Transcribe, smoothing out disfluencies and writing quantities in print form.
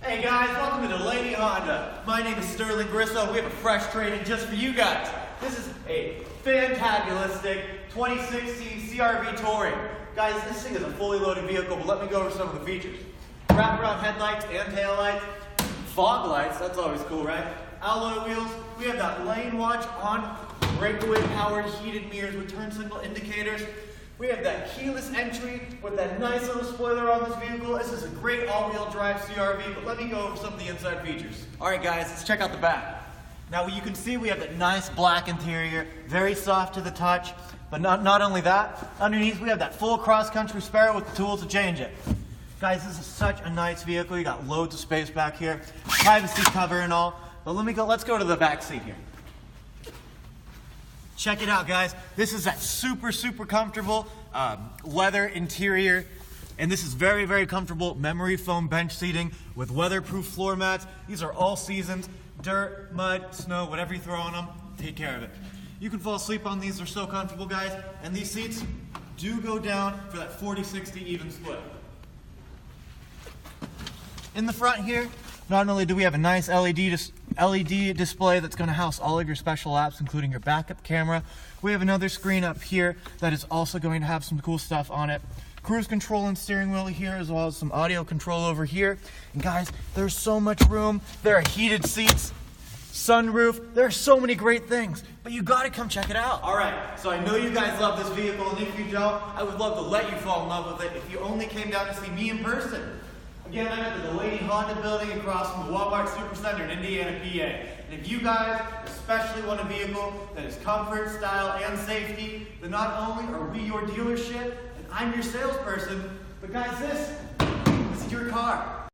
Hey guys, welcome to Delaney Honda. My name is Sterling Grisso. We have a fresh trade-in just for you guys. This is a fantabulistic 2016 CR-V Touring. Guys, this thing is a fully loaded vehicle, but let me go over some of the features. Wraparound headlights and taillights, fog lights, that's always cool, right? Alloy wheels, we have that lane watch on, breakaway powered heated mirrors with turn signal indicators. We have that keyless entry with that nice little spoiler on this vehicle. This is a great all-wheel drive CR-V, but let me go over some of the inside features. All right guys, let's check out the back. Now you can see we have that nice black interior, very soft to the touch, but not only that, underneath we have that full cross-country spare with the tools to change it. Guys, this is such a nice vehicle. You got loads of space back here, privacy cover and all, but let's go to the back seat here. Check it out, guys. This is that super comfortable leather interior, and this is very comfortable memory foam bench seating with weatherproof floor mats. These are all seasons, dirt, mud, snow, whatever you throw on them, take care of it. You can fall asleep on these. They're so comfortable, guys, and these seats do go down for that 40-60 even split. In the front here, not only do we have a nice LED display that's going to house all of your special apps, including your backup camera, we have another screen up here that is also going to have some cool stuff on it. Cruise control and steering wheel here, as well as some audio control over here. And guys, there's so much room. There are heated seats, sunroof. There are so many great things, but you got to come check it out. All right, so I know you guys love this vehicle, and if you don't, I would love to let you fall in love with it if you only came down to see me in person. Again, I'm at the Delaney Honda building across from the Walmart Supercenter in Indiana, PA. And if you guys especially want a vehicle that is comfort, style, and safety, then not only are we your dealership and I'm your salesperson, but guys, this is your car.